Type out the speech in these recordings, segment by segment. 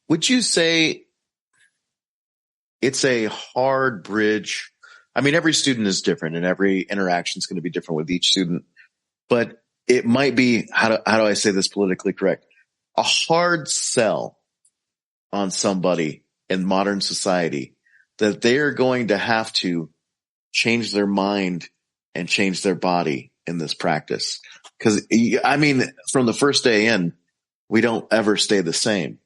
would you say it's a hard bridge? I mean, every student is different and every interaction is going to be different with each student, but it might be, how do I say this politically correct? A hard sell on somebody in modern society that they are going to have to change their mind and change their body in this practice. Because, I mean, from the first day in, we don't ever stay the same.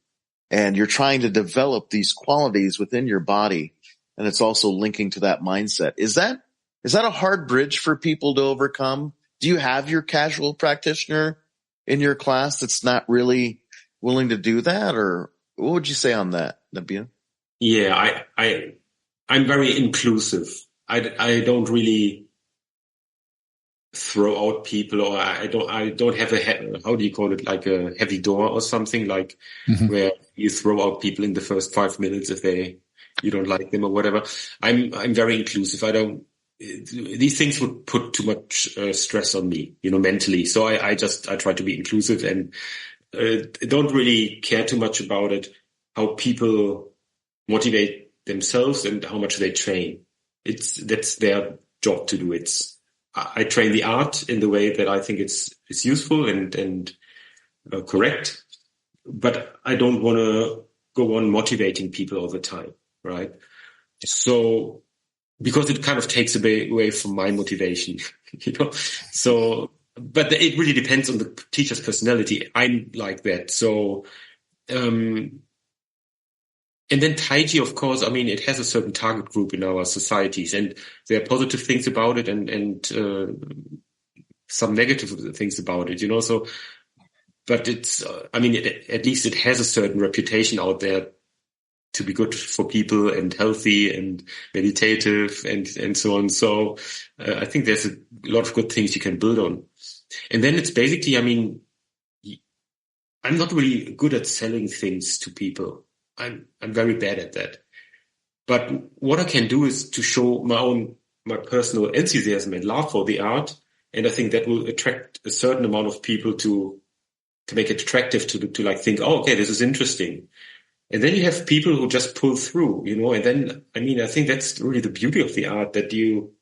And you're trying to develop these qualities within your body, and it's also linking to that mindset. Is that a hard bridge for people to overcome? Do you have your casual practitioner in your class that's not really willing to do that? Or what would you say on that, Nabil? Yeah, I'm very inclusive. I don't really throw out people, or I don't have how do you call it, like a heavy door or something, like where you throw out people in the first 5 minutes if you don't like them or whatever. I'm very inclusive. These things would put too much stress on me, mentally. So I try to be inclusive and don't really care too much about it, how people motivate themselves and how much they train. That's their job to do. I train the art in the way that I think it's useful and correct, but I don't want to go on motivating people all the time, right? So, because it kind of takes away from my motivation, So, but it really depends on the teacher's personality. I'm like that. So, and then Taiji, of course, I mean, it has a certain target group in our societies, and there are positive things about it and some negative things about it, So, but it's, I mean, at least it has a certain reputation out there to be good for people and healthy and meditative and so on. So I think there's a lot of good things you can build on. And then it's basically, I mean, I'm not really good at selling things to people. I'm very bad at that. But what I can do is to show my personal enthusiasm and love for the art. And I think that will attract a certain amount of people to make it attractive to like think, oh, okay, this is interesting. And then you have people who just pull through, and then, I mean, I think that's really the beauty of the art, that you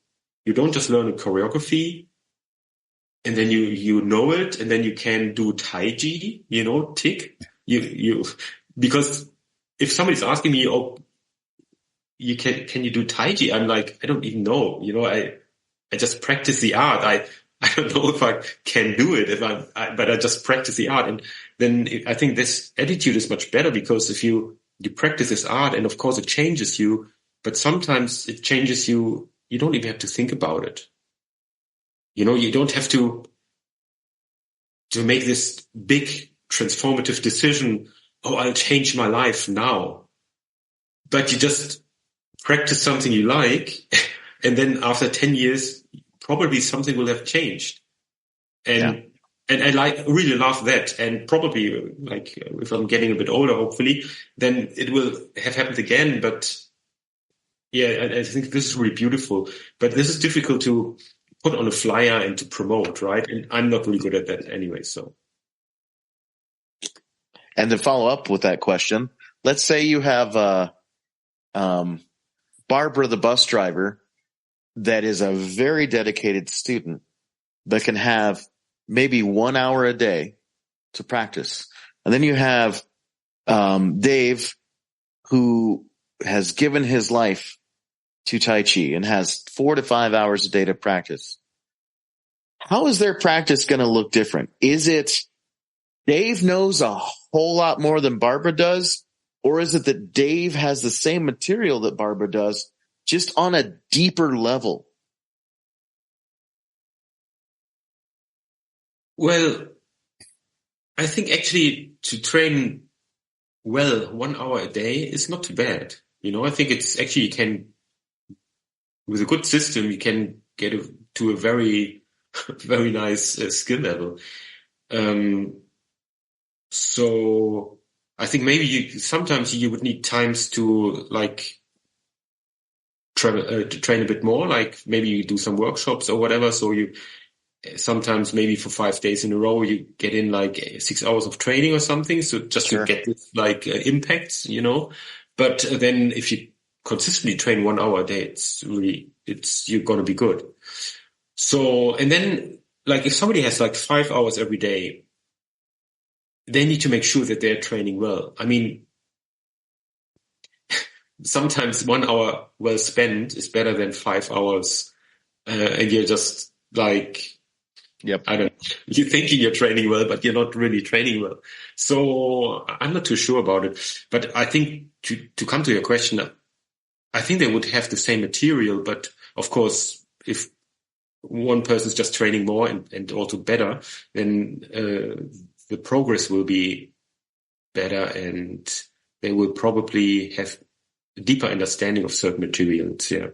don't just learn a choreography and then you know it, and then you can do Taiji, tick. Because if somebody's asking me, oh, can you do Taiji? I'm like, I don't even know, I just practice the art. I don't know if I can do it, but I just practice the art. And then I think this attitude is much better, because if you practice this art, and of course it changes you, but sometimes it changes you. You don't even have to think about it. You don't have to make this big transformative decision. Oh, I'll change my life now. But you just practice something you like. And then after 10 years, probably something will have changed. And I really love that. And probably, like, if I'm getting a bit older, hopefully, then it will have happened again. But yeah, I think this is really beautiful. But this is difficult to put on a flyer and to promote, right? And I'm not really good at that anyway, so. And to follow up with that question, let's say you have Barbara, the bus driver, that is a very dedicated student that can have maybe 1 hour a day to practice. And then you have Dave, who has given his life to Tai Chi and has 4 to 5 hours a day to practice. How is their practice going to look different? Is it Dave knows a whole lot more than Barbara does? Or is it that Dave has the same material that Barbara does, just on a deeper level? Well, I think actually to train well 1 hour a day is not too bad. I think it's actually, you can, with a good system, you can get to a very, very nice skill level. So I think maybe sometimes you would need times to like train a bit more, like maybe you do some workshops or whatever. So sometimes maybe for 5 days in a row, you get in like 6 hours of training or something. So just Sure. to get this like impacts, but then if you consistently train 1 hour a day, you're going to be good. So, and then like if somebody has like 5 hours every day, they need to make sure that they're training well. I mean, sometimes 1 hour well spent is better than 5 hours. And you're just like, Yep. I don't know, you're thinking you're training well, but you're not really training well. So I'm not too sure about it. But I think to come to your question, I think they would have the same material. But of course, if one person's just training more and also better, then the progress will be better and they will probably have a deeper understanding of certain materials. Yeah.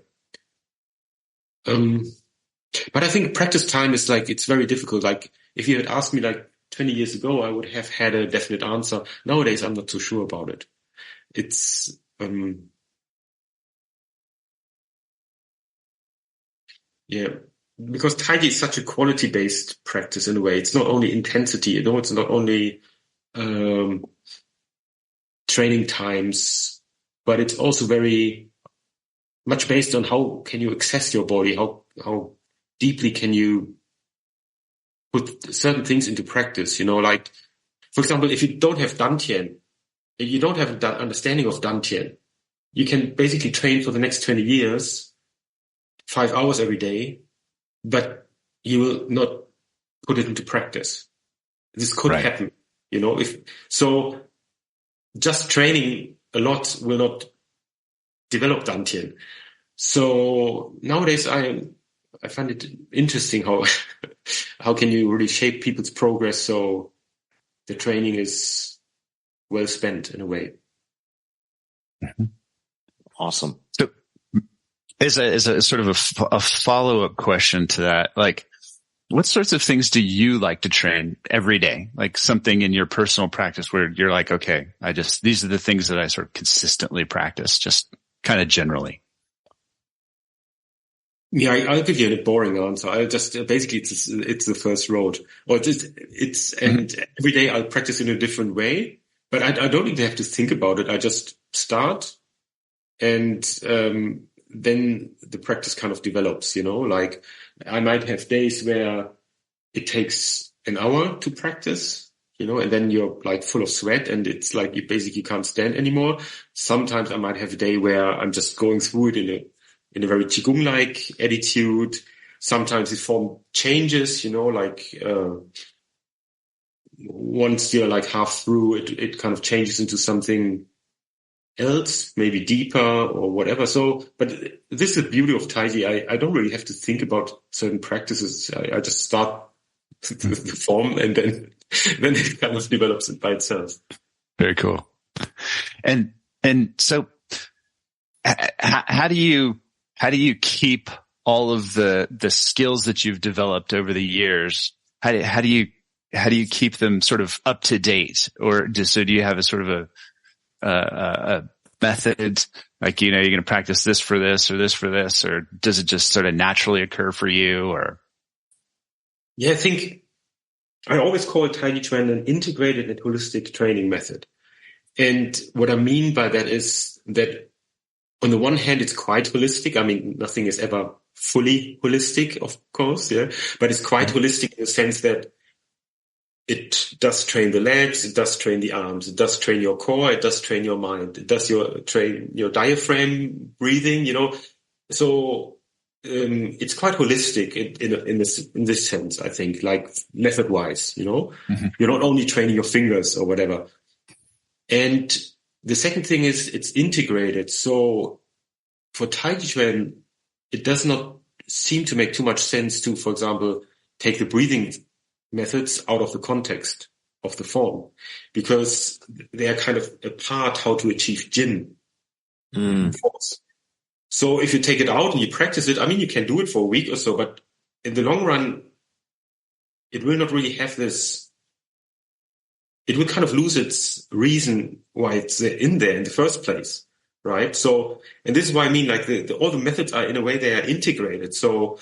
But I think practice time is like, it's very difficult. Like if you had asked me like 20 years ago, I would have had a definite answer. Nowadays, I'm not so sure about it. It's, yeah, because Taiji is such a quality-based practice in a way. It's not only intensity, it's not only, training times, but it's also very much based on how can you access your body, how deeply can you put certain things into practice, like, for example, if you don't have Dantian, if you don't have an understanding of Dantian, you can basically train for the next 20 years, 5 hours every day, but you will not put it into practice. This could happen, if so just training a lot will not develop Dantian. So nowadays I find it interesting how can you really shape people's progress so the training is well spent in a way. Mm-hmm. Awesome. So as a sort of a follow-up question to that, like what sorts of things do you like to train every day? Like something in your personal practice where you're like, okay, these are the things that I sort of consistently practice, just kind of generally. Yeah, I'll give you a boring answer. I just basically it's the first road, or and every day I'll practice in a different way, but I don't even have to think about it. I just start, and then the practice kind of develops. Like I might have days where it takes an hour to practice, and then you're like full of sweat, and it's like you basically can't stand anymore. Sometimes I might have a day where I'm just going through it in a very Qigong-like attitude. Sometimes the form changes, like once you're like half through, it kind of changes into something else, maybe deeper or whatever. So, but this is the beauty of Taiji. I don't really have to think about certain practices. I just start the form and then it kind of develops it by itself. Very cool. And so how do you keep all of the skills that you've developed over the years? How do you keep them sort of up to date, or do you have a sort of a method, like, you're going to practice this for this or this for this, or does it just sort of naturally occur for you? Or yeah, I think I always call Taijiquan an integrated and holistic training method. And what I mean by that is that on the one hand, it's quite holistic. I mean, nothing is ever fully holistic, of course, yeah, but it's quite holistic in the sense that it does train the legs, it does train the arms, it does train your core, it does train your mind, it does train your diaphragm breathing, So it's quite holistic in this sense, I think, like method wise, Mm-hmm. You're not only training your fingers or whatever. And the second thing is it's integrated. So for Taijiquan, it does not seem to make too much sense to, for example, take the breathing methods out of the context of the form, because they are kind of a part how to achieve Jin force. So if you take it out and you practice it, I mean, you can do it for a week or so, but in the long run, it will not really have this. It will kind of lose its reason why it's in there in the first place, right? So, and this is why I mean, like all the methods are in a way they are integrated. So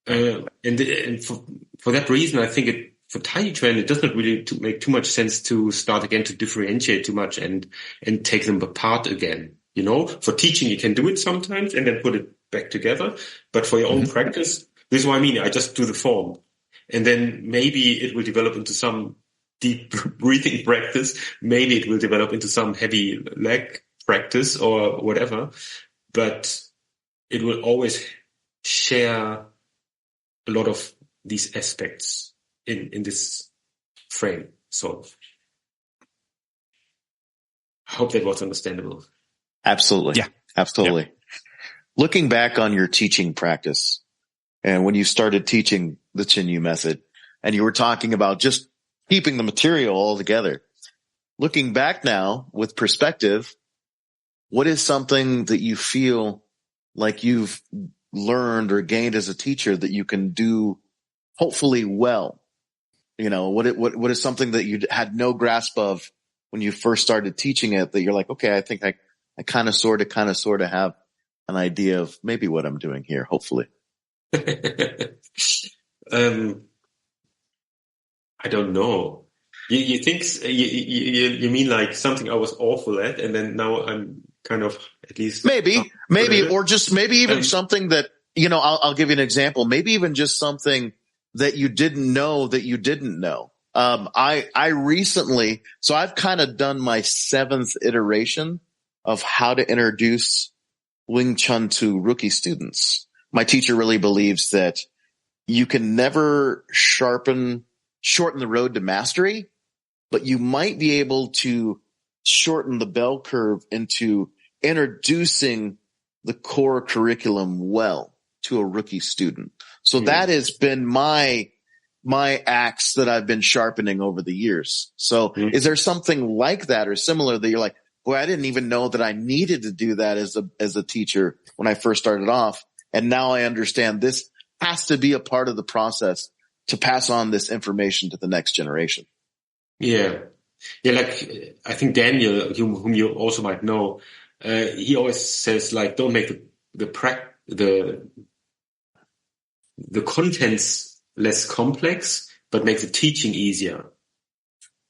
And for that reason, I think for Taijiquan, it does not really make too much sense to start again to differentiate too much and take them apart again. You know, for teaching, you can do it sometimes and then put it back together. But for your own practice, this is what I mean. I just do the form, and then maybe it will develop into some deep breathing practice. Maybe it will develop into some heavy leg practice or whatever. But it will always share a lot of these aspects in this frame. So I hope that was understandable. Absolutely. Yeah. Absolutely. Yeah. Looking back on your teaching practice and when you started teaching the Chen Yu method and you were talking about just keeping the material all together, looking back now with perspective, what is something that you feel like you've learned or gained as a teacher that you can do hopefully well? You know, what is something that you had no grasp of when you first started teaching it that you're like, okay, I think I kind of sort of have an idea of maybe what I'm doing here, hopefully. I don't know. You think you mean like something I was awful at, and then now I'm kind of at least maybe, or just maybe even something that, you know, I'll give you an example. Maybe even just something that you didn't know that you didn't know. I recently, so I've kind of done my 7th iteration of how to introduce Wing Chun to rookie students. My teacher really believes that you can never shorten the road to mastery, but you might be able to shorten the bell curve into introducing the core curriculum well to a rookie student. So that has been my axe that I've been sharpening over the years. So is there something like that or similar that you're like, boy, I didn't even know that I needed to do that as a teacher when I first started off. And now I understand this has to be a part of the process to pass on this information to the next generation. Yeah. Yeah. Like, I think Daniel, whom you also might know, he always says like, don't make the contents less complex, but make the teaching easier.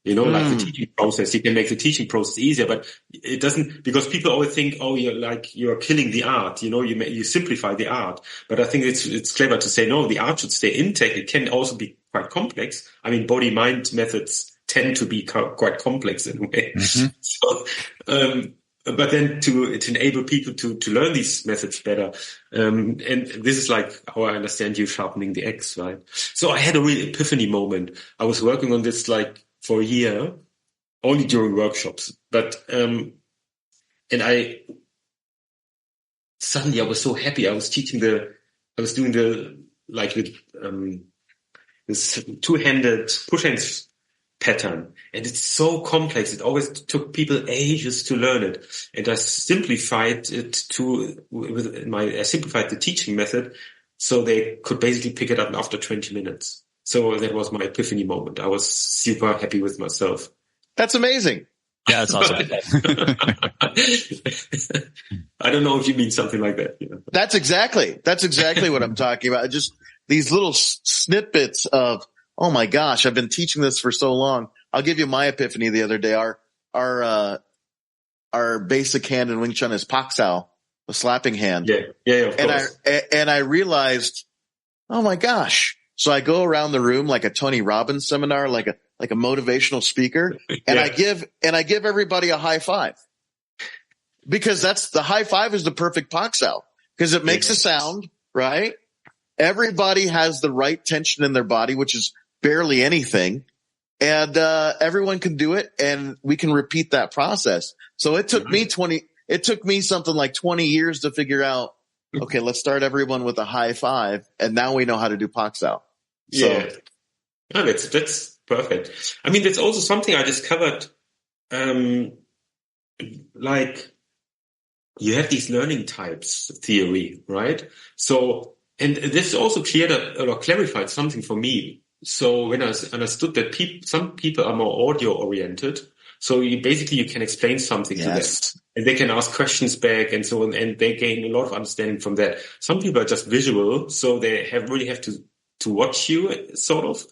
You know, like the teaching process, you can make the teaching process easier, but it doesn't, because people always think, oh, you're killing the art, you know, you simplify the art. But I think it's clever to say, no, the art should stay intact. It can also be quite complex. I mean, body-mind methods tend to be quite complex in a way. So, but then to enable people to learn these methods better. And this is like how I understand you sharpening the axe, right? So I had a real epiphany moment. I was working on this like for a year, only during workshops. But, and suddenly I was so happy. I was doing this two-handed push hands pattern. And it's so complex. It always took people ages to learn it. And I simplified it I simplified the teaching method so they could basically pick it up after 20 minutes. So that was my epiphany moment. I was super happy with myself. That's amazing. Yeah, that's awesome. I don't know if you mean something like that. You know? That's exactly what I'm talking about. Just these little snippets of, oh my gosh, I've been teaching this for so long. I'll give you my epiphany the other day. Our basic hand in Wing Chun is Pak Sao, the slapping hand. Yeah, of course. And I realized, oh my gosh. So I go around the room like a Tony Robbins seminar, like a motivational speaker, and I give everybody a high five, because the high five is the perfect Pak Sao, because it makes a sound, right? Everybody has the right tension in their body, which is barely anything. And, everyone can do it, and we can repeat that process. So it took me something like 20 years to figure out, okay, let's start everyone with a high five. And now we know how to do Pak Sao. So. Yeah. No, that's perfect. I mean, that's also something I discovered. Like you have these learning types theory, right? So, and this also clarified something for me. So when I understood that some people are more audio oriented, So you can explain something to them, and they can ask questions back and so on, and they gain a lot of understanding from that. Some people are just visual, so they really have to watch you, sort of.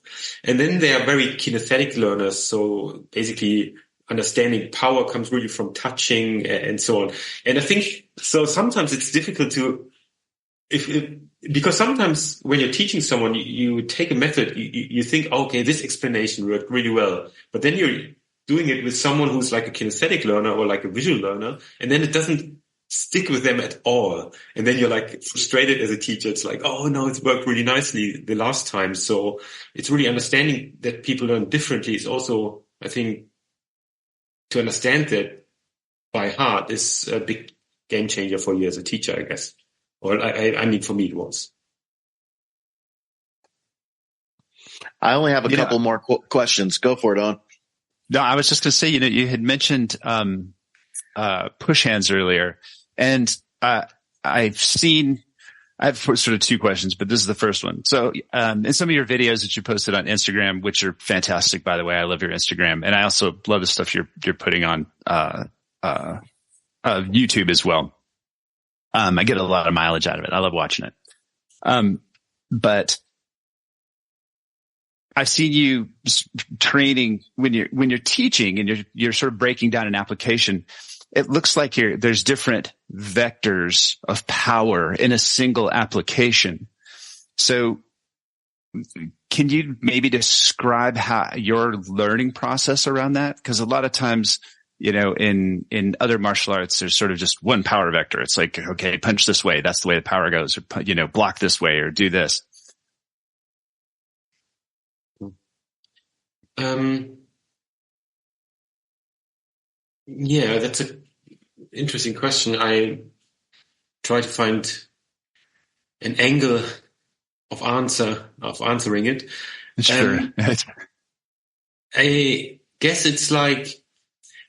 And then they are very kinesthetic learners, so basically understanding power comes really from touching and so on. And I think, so sometimes it's difficult to, because sometimes when you're teaching someone, you take a method, you think, okay, this explanation worked really well, but then you're doing it with someone who's like a kinesthetic learner or like a visual learner, and then it doesn't stick with them at all. And then you're like frustrated as a teacher. It's like, oh no, it's worked really nicely the last time. So it's really understanding that people learn differently is also, I think, to understand that by heart is a big game changer for you as a teacher, I guess. Or I mean, for me, it was. I only have a couple more questions. Go for it, Owen. No, I was just going to say, you had mentioned push hands earlier, and I have sort of two questions, but this is the first one. So in some of your videos that you posted on Instagram, which are fantastic, by the way, I love your Instagram, and I also love the stuff you're putting on YouTube as well. I get a lot of mileage out of it. I love watching it. But I've seen you training when you're teaching and you're sort of breaking down an application. It looks like there's different vectors of power in a single application. So can you maybe describe how your learning process around that? Because a lot of times, in other martial arts, there's sort of just one power vector. It's like, okay, punch this way. That's the way the power goes, or, block this way or do this. Yeah, that's an interesting question. I try to find an angle of answering it. Sure. I guess it's like,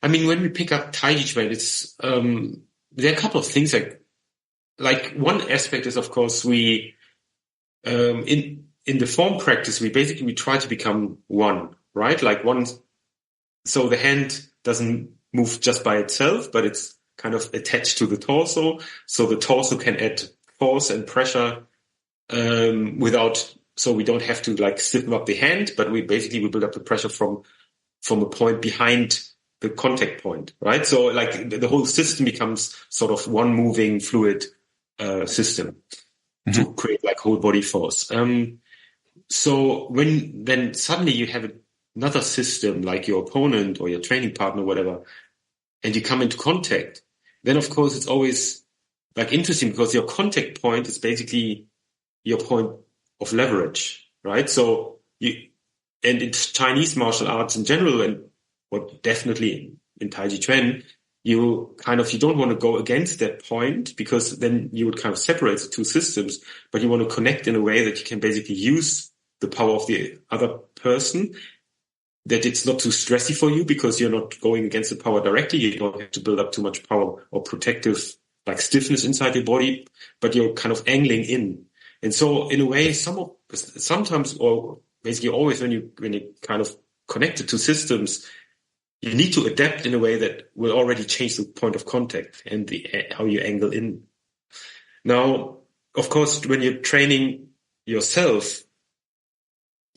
when we pick up Taijiquan, it's there are a couple of things like one aspect is, of course, we in the form practice we try to become one, right? Like one, so the hand doesn't move just by itself, but it's kind of attached to the torso, so the torso can add force and pressure so we don't have to like stiffen up the hand, but we build up the pressure from a point behind the contact point, right? So like the whole system becomes sort of one moving fluid system to create like whole body force. So then suddenly you have another system like your opponent or your training partner, whatever, and you come into contact, then of course it's always like interesting because your contact point is basically your point of leverage, right? So and it's Chinese martial arts in general, and what definitely in Taijiquan, you don't want to go against that point because then you would kind of separate the two systems, but you want to connect in a way that you can basically use the power of the other person, that it's not too stressy for you because you're not going against the power directly. You don't have to build up too much power or protective like stiffness inside your body, but you're kind of angling in. And so in a way, sometimes or basically always when you kind of connect the two systems, you need to adapt in a way that will already change the point of contact and how you angle in. Now, of course, when you're training yourself,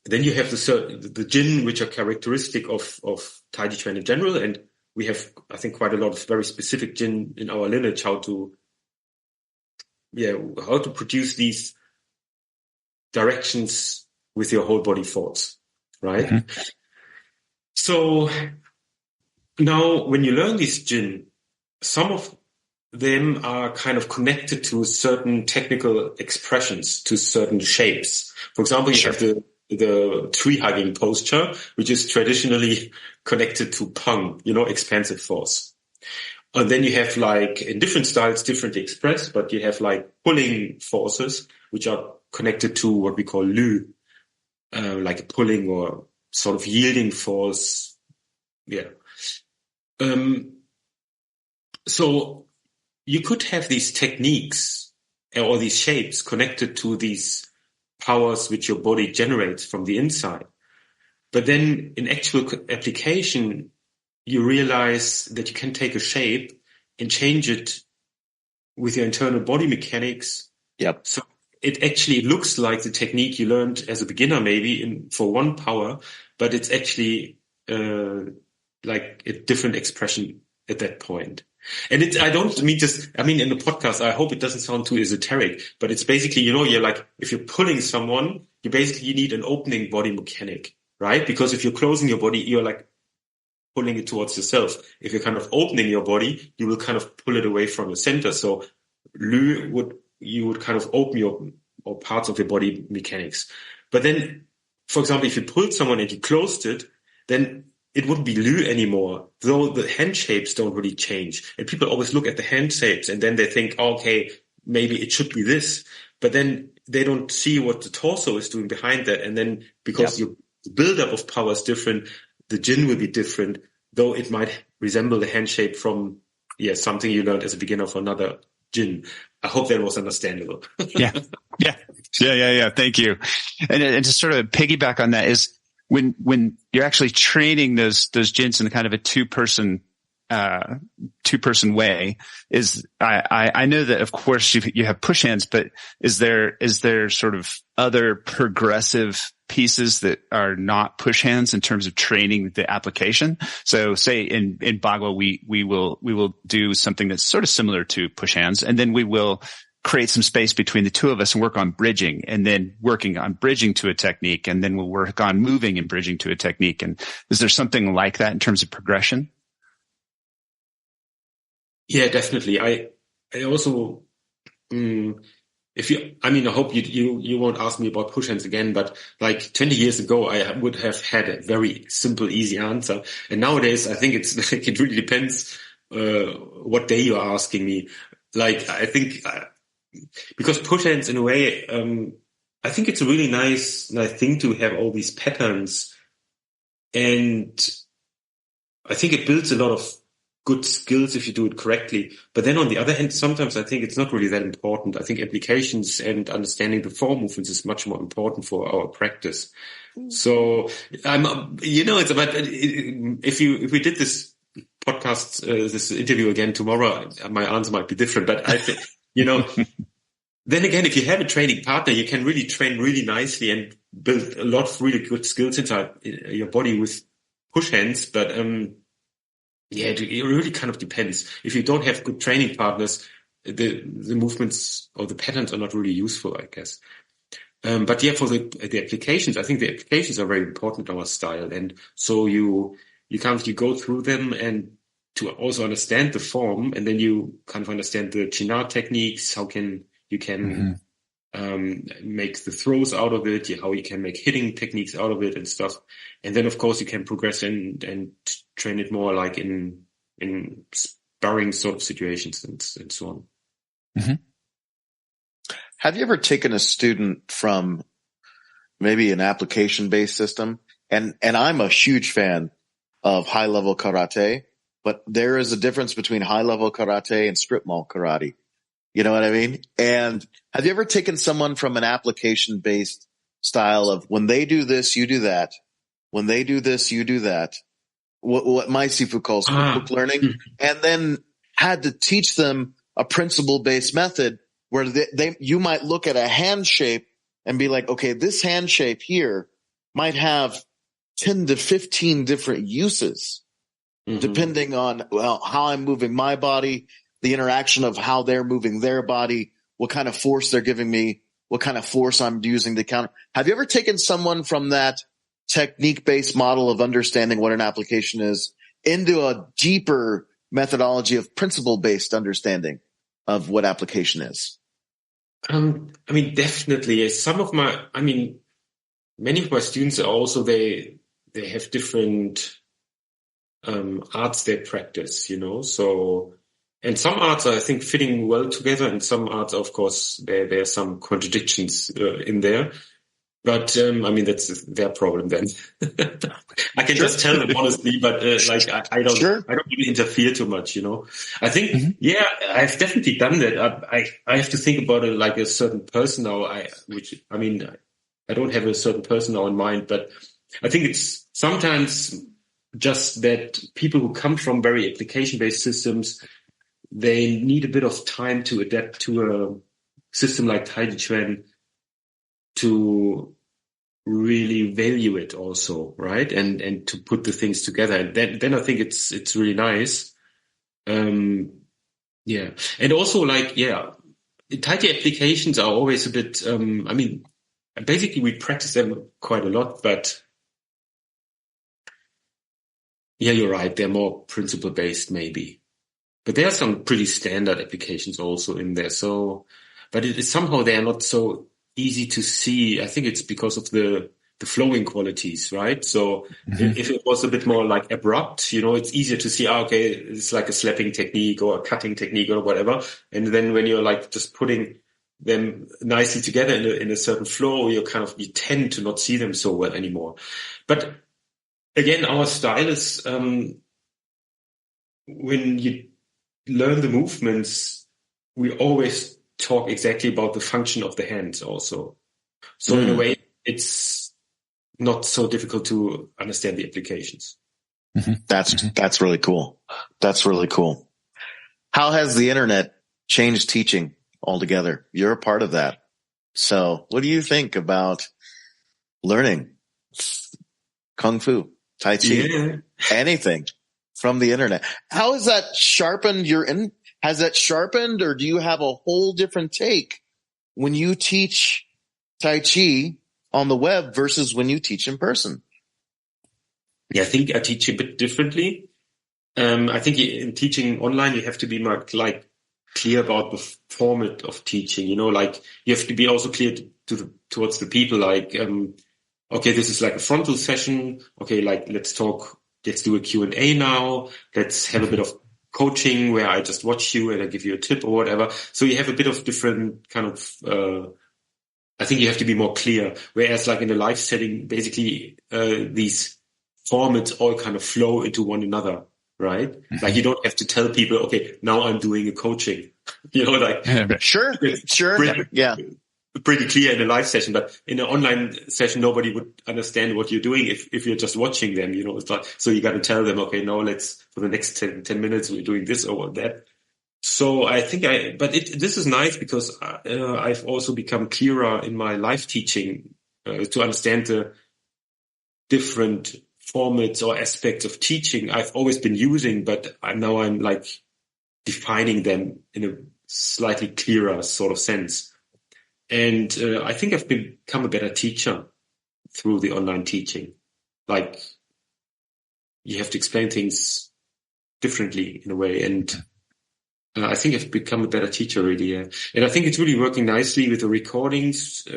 then you have the jin, which are characteristic of Taijiquan in general, and we have, I think, quite a lot of very specific jin in our lineage, how to produce these directions with your whole body force, right? Mm-hmm. So now when you learn these jin, some of them are kind of connected to certain technical expressions, to certain shapes. For example, you have the tree hugging posture, which is traditionally connected to pang, expansive force. And then you have like in different styles, differently expressed, but you have like pulling forces, which are connected to what we call lu, like pulling or sort of yielding force. Yeah. So you could have these techniques or these shapes connected to these powers which your body generates from the inside. But then in actual application, you realize that you can take a shape and change it with your internal body mechanics. Yep. So it actually looks like the technique you learned as a beginner, maybe for one power, but it's actually like a different expression at that point. And I don't mean in the podcast, I hope it doesn't sound too esoteric, but it's basically, you're like, if you're pulling someone, you need an opening body mechanic, right? Because if you're closing your body, you're like pulling it towards yourself. If you're kind of opening your body, you will kind of pull it away from the center. So you would kind of open or parts of your body mechanics. But then, for example, if you pulled someone and you closed it, then it wouldn't be Lü anymore, though the hand shapes don't really change. And people always look at the hand shapes and then they think, okay, maybe it should be this. But then they don't see what the torso is doing behind that. And then because your buildup of power is different, the Jin will be different, though it might resemble the hand shape from something you learned as a beginner for another Jin. I hope that was understandable. Yeah. Thank you. And to sort of piggyback on that is when you're actually training those Jins in kind of a two-person way, is I know that of course you have push hands, but is there sort of other progressive pieces that are not push hands in terms of training the application? So say in Bagua, we will do something that's sort of similar to push hands, and then we will create some space between the two of us and work on bridging, and then working on bridging to a technique, and then we'll work on moving and bridging to a technique. And is there something like that in terms of progression? Yeah, definitely. I also, I hope you won't ask me about push hands again, but like 20 years ago, I would have had a very simple, easy answer. And nowadays, I think it's like, it really depends, what day you're asking me. Like, I think, because push hands in a way, I think it's a really nice thing to have all these patterns. And I think it builds a lot of good skills if you do it correctly. But then on the other hand, sometimes I think it's not really that important. I think applications and understanding the form movements is much more important for our practice. So it's about, if we did this podcast, this interview again tomorrow, my answer might be different, but I think, then again, if you have a training partner, you can really train really nicely and build a lot of really good skills inside your body with push hands. But, it really kind of depends. If you don't have good training partners, the movements or the patterns are not really useful, I guess. But for the applications, I think the applications are very important in our style. And so you go through them and to also understand the form, and then you kind of understand the Chinard techniques, how you can make the throws out of it, how you can make hitting techniques out of it and stuff. And then, of course, you can progress and train it more like in sparring sort of situations and so on. Mm-hmm. Have you ever taken a student from maybe an application-based system? And I'm a huge fan of high-level karate, but there is a difference between high-level karate and strip mall karate. You know what I mean? And have you ever taken someone from an application-based style of when they do this, you do that. When they do this, you do that. What my Sifu calls book learning, and then had to teach them a principle-based method where you might look at a hand shape and be like, okay, this hand shape here might have 10 to 15 different uses, depending on, how I'm moving my body, the interaction of how they're moving their body, what kind of force they're giving me, what kind of force I'm using to counter. Have you ever taken someone from that technique-based model of understanding what an application is into a deeper methodology of principle-based understanding of what application is? Definitely. Many of my students are also, they have different arts they practice, so, and some arts are, I think, fitting well together, and some arts, of course, there are some contradictions in there. But, that's their problem then. I can just tell them honestly, but, I don't really interfere too much, I think, I've definitely done that. I have to think about it like a certain person now, I don't have a certain person now in mind, but I think it's sometimes just that people who come from very application-based systems, they need a bit of time to adapt to a system like Taijiquan to really value it also, right? And to put the things together. And then I think it's really nice. Yeah. And also like, yeah, Taiji applications are always a bit, I mean, basically we practice them quite a lot, but yeah, you're right. They're more principle based maybe, but there are some pretty standard applications also in there. So, but it is somehow they are not so easy to see. I think it's because of the flowing qualities, right? So if it was a bit more like abrupt, you know, it's easier to see, okay, it's like a slapping technique or a cutting technique or whatever. And then when you're like just putting them nicely together in a certain flow, you tend to not see them so well anymore. But again, our style is, when you learn the movements, we always talk exactly about the function of the hands also. So in a way, it's not so difficult to understand the applications. That's really cool. That's really cool. How has the internet changed teaching altogether? You're a part of that. So what do you think about learning Kung Fu, Tai Chi, anything from the internet? How has that sharpened has that sharpened, or do you have a whole different take when you teach Tai Chi on the web versus when you teach in person? Yeah, I think I teach a bit differently. I think in teaching online, you have to be more clear about the format of teaching. You know, like you have to be also clear towards the people. Like, okay, this is like a frontal session. Okay, like let's do a Q&A now. Let's have a bit of coaching where I just watch you and I give you a tip or whatever. So you have a bit of different kind of. I think you have to be more clear. Whereas like in a live setting, basically, these formats all kind of flow into one another, right? Like you don't have to tell people, okay, now I'm doing a coaching, you know, like sure. Pretty clear in a live session, but in an online session, nobody would understand what you're doing if you're just watching them, you know, it's like, so you got to tell them, okay, now for the next 10 minutes, we're doing this or that. So I think this is nice because I've also become clearer in my live teaching to understand the different formats or aspects of teaching I've always been using, but now I'm like defining them in a slightly clearer sort of sense. And I think I've become a better teacher through the online teaching. Like you have to explain things differently in a way, and I think I've become a better teacher really, yeah. And I think it's really working nicely with the recordings,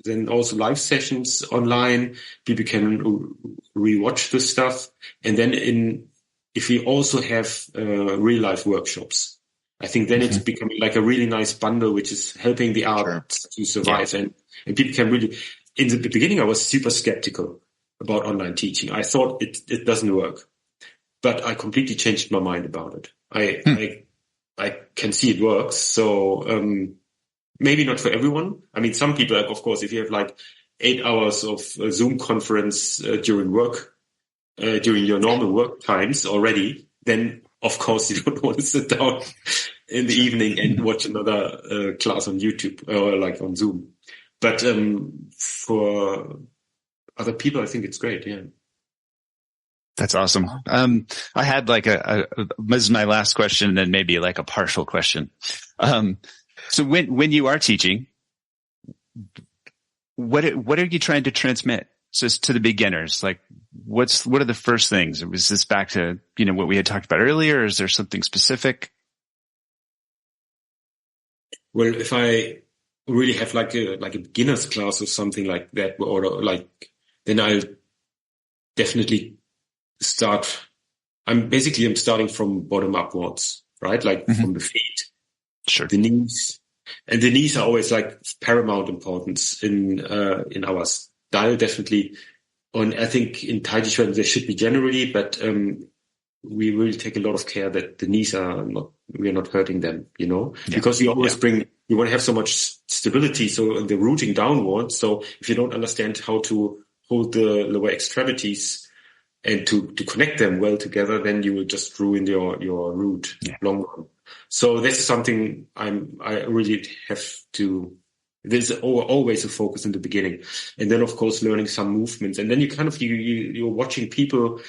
then also live sessions online. People can rewatch the stuff. And then if we also have real life workshops, I think then it's becoming like a really nice bundle, which is helping the art to survive. Yeah. And people can really, in the beginning, I was super skeptical about online teaching. I thought it doesn't work, but I completely changed my mind about it. I can see it works. So, maybe not for everyone. I mean, some people, like, of course, if you have like 8 hours of a Zoom conference during your normal work times already, then of course you don't want to sit down in the evening and watch another class on YouTube or like on Zoom. But for other people, I think it's great. Yeah. That's awesome. I had like this is my last question and then maybe like a partial question. So when you are teaching, what are you trying to transmit just to the beginners? Like what are the first things? Was this back to, you know, what we had talked about earlier? Or is there something specific? Well, if I really have like a beginner's class or something like that, or like, then I'll definitely I'm starting from bottom upwards, right? Like from the feet, sure, the knees, and the knees are always like paramount importance in our style, definitely. And I think in Taijiquan they should be generally, but we really take a lot of care that the knees we are not hurting them, you know, because we always you want to have so much stability. So in the rooting downwards. So if you don't understand how to hold the lower extremities, and to connect them well together, then you will just ruin your route long run. So this is something I really have to. There's always a focus in the beginning, and then of course learning some movements, and then you kind of you're watching people.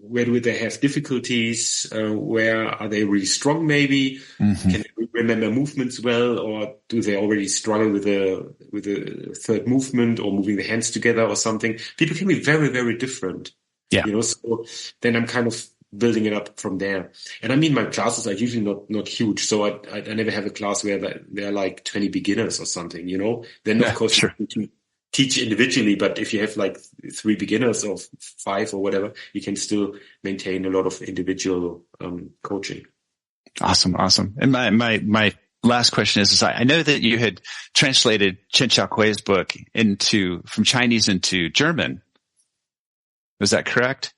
Where do they have difficulties? Where are they really strong? Maybe can they remember movements well, or do they already struggle with a third movement or moving the hands together or something? People can be very, very different. Yeah. So then I'm kind of building it up from there. And I mean, my classes are usually not huge, so I never have a class where there are like 20 beginners or something. Then of course you can teach individually, but if you have like 3 beginners or 5 or whatever, you can still maintain a lot of individual coaching. Awesome. And my last question is I know that you had translated Chen Xiaokui's book from Chinese into German. Was that correct?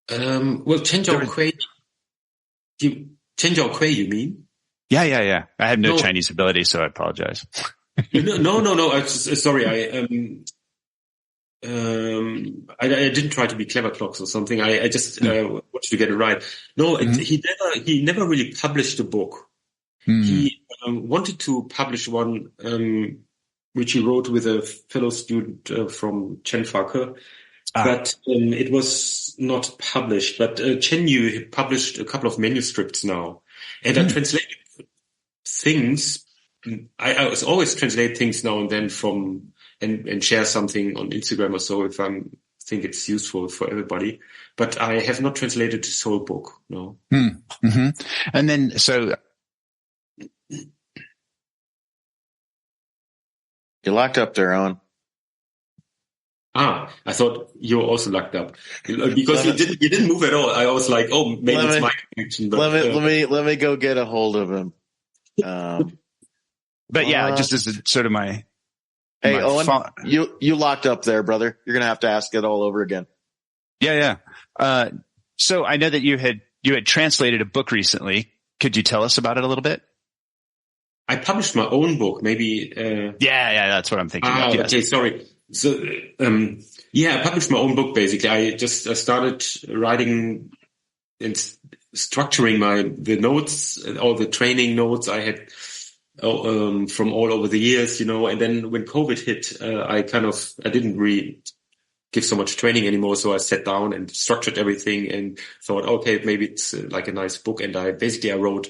Well, Chen Xiaokui, you mean? Yeah. I have no Chinese ability, so I apologize. No. Sorry, I didn't try to be clever clocks or something. I just wanted to get it right. No, he never really published a book. He wanted to publish one, which he wrote with a fellow student from Chen Fake, but it was not published. But Chen Yu published a couple of manuscripts now, and I translated things. I always translate things now and then and share something on Instagram or so if I think it's useful for everybody. But I have not translated this whole book, no. And then, so you're locked up there, Owen. I thought you were also locked up because you didn't move at all. I was like, oh, maybe it's my connection. But let me go get a hold of him. But yeah, just as a sort of Hey, Owen, you locked up there, brother. You're going to have to ask it all over again. Yeah. So I know that you had translated a book recently. Could you tell us about it a little bit? I published my own book, maybe. Yeah, that's what I'm thinking. Yes. Okay, sorry. So, I published my own book, basically. I started writing and structuring the notes, all the training notes I had from all over the years, and then when COVID hit, I didn't really give so much training anymore. So I sat down and structured everything and thought, okay, maybe it's like a nice book. And I wrote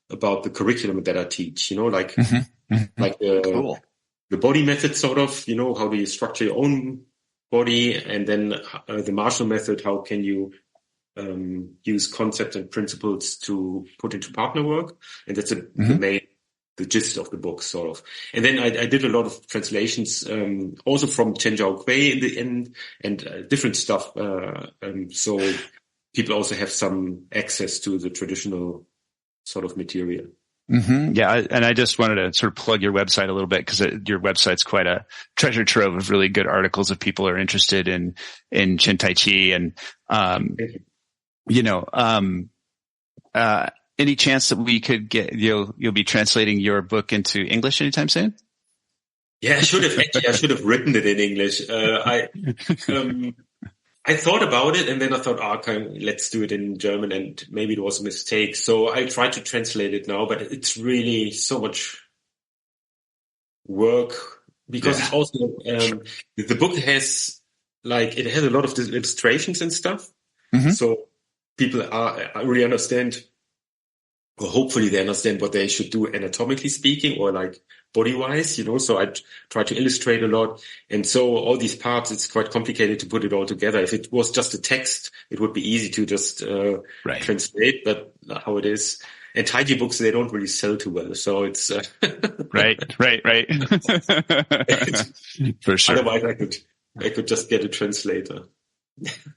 about the curriculum that I teach, like Cool. The body method, sort of, how do you structure your own body? And then the Marshall method, how can you use concepts and principles to put into partner work? And that's the gist of the book, sort of. And then I did a lot of translations, also from Chen Zhaokui in the end, and different stuff. So people also have some access to the traditional sort of material. Yeah. And I just wanted to sort of plug your website a little bit because your website's quite a treasure trove of really good articles if people are interested in Chen Taichi. And, any chance that we could get, you'll be translating your book into English anytime soon? Yeah, I should have written it in English. I thought about it and then I thought, okay, let's do it in German, and maybe it was a mistake. So I tried to translate it now, but it's really so much work because it's also, the book has it has a lot of illustrations and stuff. So people really understand, or hopefully they understand what they should do anatomically speaking or like body-wise, so I try to illustrate a lot. And so all these parts, it's quite complicated to put it all together. If it was just a text, it would be easy to just translate, but not how it is. And Taiji books, they don't really sell too well. So it's... Right. For sure. Otherwise, I could just get a translator.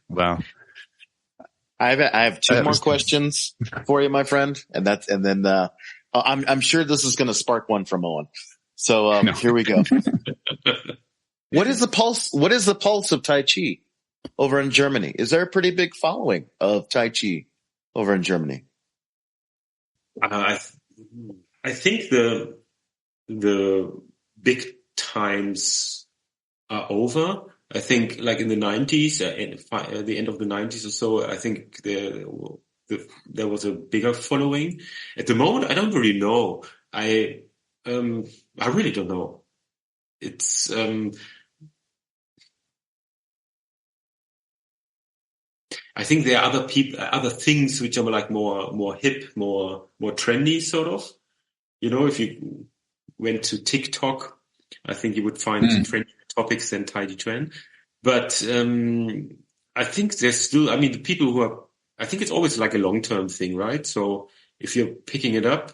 Wow. I have 2 more questions for you, my friend, and then I'm sure this is going to spark one from Owen. So Here we go. What is the pulse? What is the pulse of Tai Chi over in Germany? Is there a pretty big following of Tai Chi over in Germany? I think the big times are over. I think like in the 90s, the end of the 90s or so, I think there was a bigger following. At the moment, I don't really know. I really don't know. It's, I think there are other things which are like more hip, more trendy, sort of. You know, if you went to TikTok, I think you would find trendy topics than Taijiquan. But I think there's still, I mean, the people who are, I think it's always like a long-term thing, right? So if you're picking it up,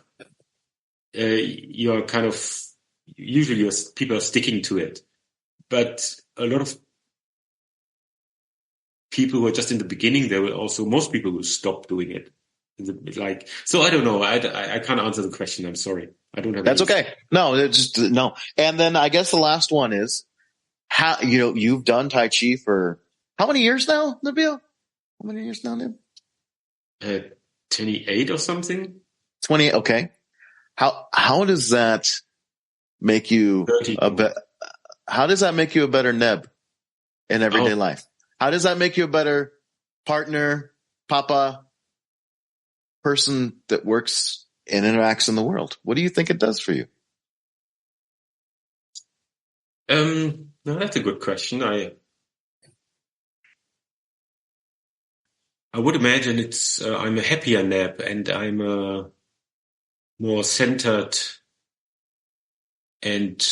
you're kind of, usually people are sticking to it. But a lot of people who are just in the beginning, most people will stop doing it. So I don't know. I can't answer the question. I'm sorry. I don't have. That's okay. No, no. And then I guess the last one is how, you've done Tai Chi for how many years now, Nabil? How many years now, Nib? 28 or something. 20. Okay. How does that make you how does that make you a better Neb in everyday life? How does that make you a better partner, papa, person that works and interacts in the world? What do you think it does for you? No, that's a good question. I would imagine I'm a happier Neb, and I'm a more centered and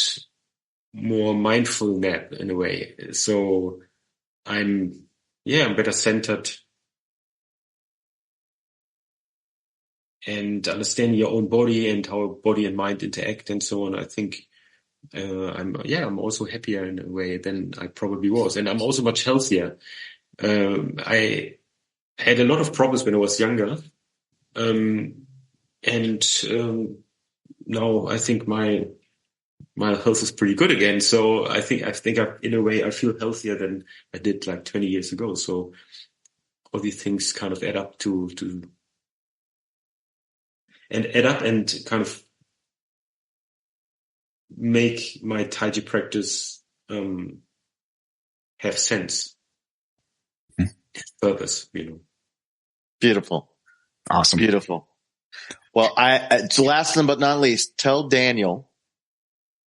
more mindful Neb in a way. So I'm better centered and understanding your own body and how body and mind interact and so on. I think I'm also happier in a way than I probably was, and I'm also much healthier. I had a lot of problems when I was younger, and now I think my health is pretty good again. So I think in a way I feel healthier than I did like 20 years ago. So all these things kind of add up and kind of make my Taiji practice have sense, purpose, Beautiful. Awesome. Beautiful. Well, so last but not least, tell Daniel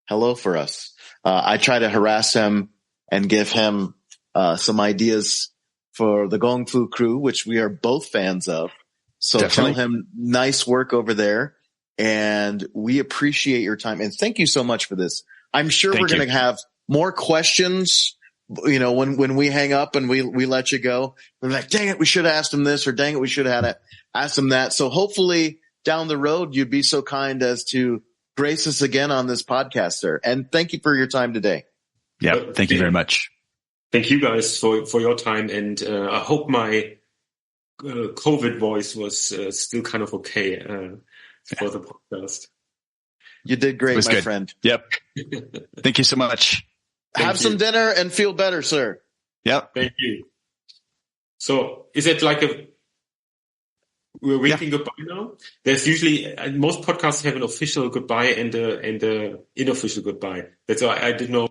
hello for us. I try to harass him and give him some ideas for the Gong Fu crew, which we are both fans of. So Definitely. Tell him nice work over there. And we appreciate your time. And thank you so much for this. I'm sure we're going to have more questions, when we hang up and we let you go. We're like, dang it, we should have asked him this, or dang it, we should have had asked him that. So hopefully down the road, you'd be so kind as to grace us again on this podcast, sir. And thank you for your time today. Yeah. Thank you very much. Thank you guys for your time. And I hope my COVID voice was still kind of okay for the podcast. You did great, my friend. Yep. Thank you so much. Have some dinner and feel better, sir. Yep. Thank you. So is it like we're waiting goodbye now? There's usually, most podcasts have an official goodbye and a unofficial goodbye. That's why I didn't know.